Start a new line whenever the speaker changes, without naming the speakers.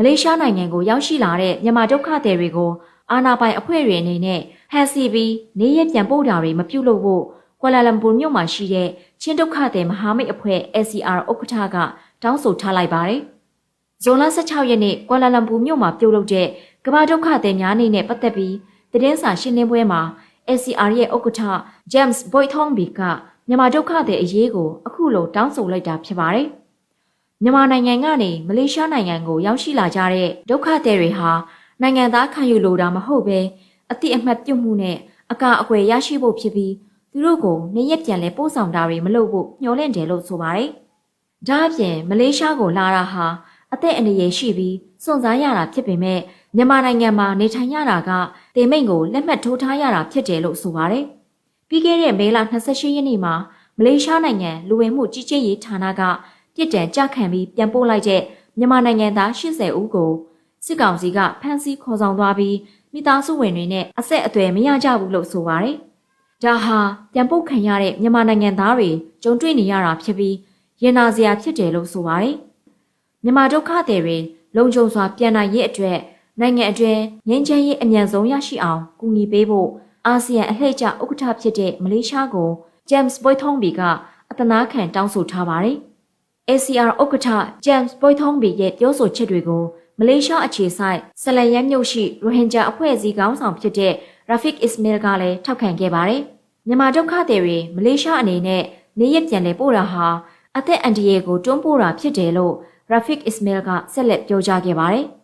လေးရှားနိုင်ငံကိုရောက်ရှိလာတဲ့မြန်မာဒုက္ခသည်တွေကိုအာဏာပိုင်အဖွဲ့တွေအနေနဲ့ဟန်စီပြီးနေရပြန်ပို့တာတွေမပြုလုပ်ဖို့ကွာလာလမ်ပူမြို့မှာရှိတဲ့ချင်းဒုက္ခသည်မဟာမိတ်အဖွဲ့ SCR ဥက္ကဋ္ဌကတောင်းဆိုထားလိုက်ပါတယ်။ဇွန်လ16ရက်နေ့ကွာလာလမ်ပူမြို့မှာပြုလုပ်တဲ့ကမ္ဘာဒုက္ခသည်များနေ့နဲ့ပတ်သက်ပြီးသတင်းစာရှင်းလင်းပွဲမှာ SCR ရဲ့ဥက္ကဋ္ဌ James Boythongby ကမြန်မာဒုက္ခသည်အရေးကိုအခုလိုတောင်းဆိုလိုက်တာဖြစ်ပါတယ်။မြန်မာနိုင်ငံကနေမလေးရှားနိုင်ငံကိုရောက်ရှိလာကြတဲ့ဒုက္ခသည်တွေဟာနိုင်ငံသားခံယူလိုတာမဟုတ်ဘဲအတိအမှတ်ပြုမှုနဲ့အကာအကွယ်ရရှိဖို့ဖြစ်ပြီးသူတို့ကိုနေရပြန်လဲပို့ဆောင်တာတွေမလုပ်ဖို့ညှို့လင့်တယ်လို့ဆိုပါတယ်။ဒါအပြင်မလေးရှားကိုလာတာဟာအသက်အန္တရာယ်ရှိပြီးစွန့်စားရတာဖြစ်ပေမဲ့မြန်မာနိုင်ငံမှာနေထိုင်ရတာကတေမိန်ကိုလက်မှတ်ထိုးထားရတာဖြစ်တယ်လို့ဆိုပါတယ်။ပြီးခဲ့တဲ့မေလ28ရက်နေ့မှာမလေးရှားနိုင်ငံလူဝင်မှုကြီးကြပ်ရေးဌာနကပြစ်ဒဏ်ကြခံပြီးပြန်ပို့လိုက်တဲ့မြန်မာနိုင်ငံသား80ဦးကိုစစ်ကောင်စီကဖမ်းဆီးခေါ်ဆောင်သွားပြီးမိသားစုဝင်တွေနဲ့အဆက်အသွယ်မရကြဘူးလို့ဆိုပါတယ်။ဒါဟာပြန်ပို့ခံရတဲ့မြန်မာနိုင်ငံသားတွေကြုံတွေ့နေရတာဖြစ်ပြီးရင်နာစရာဖြစ်တယ်လို့ဆိုပါတယ်။မြန်မာဒုက္ခသည်တွေလုံခြုံစွာပြန်နိုင်ရေးအတွက်နိုင်ငံအတွင်းငြိမ်းချမ်းရေးအမြန်ဆုံးရရှိအောင်ကူညီပေးဖို့အာဆီယံအလှည့်ကျဥက္ကဋ္ဌဖြစ်တဲ့မလေးရှားကို James Boythongby ကအသနားခံတောင်းဆိုထားပါတယ်။ ACR ဥက္ကဋ္ဌ James Boythongby ရဲ့ပြောဆိုချက်တွေကိုမလေးရှားအခြေစိုက်ဆလန်ယန်မြို့ရှိရိုဟင်ဂျာအဖွဲ့အစည်းခေါင်းဆောင်ဖြစ်တဲ့ Rafiq Ismail ကလည်းထောက်ခံခဲ့ပါတယ်။မြန်မာဒုက္ခသည်တွေမလေးရှားအနေနဲ့နေရပြန်လဲပို့တာဟာအသက်အန္တရာယ်ကိုတွန်းပို့တာဖြစ်တယ်လို့ Rafiq Ismail ကဆက်လက်ပြောကြားခဲ့ပါတယ်။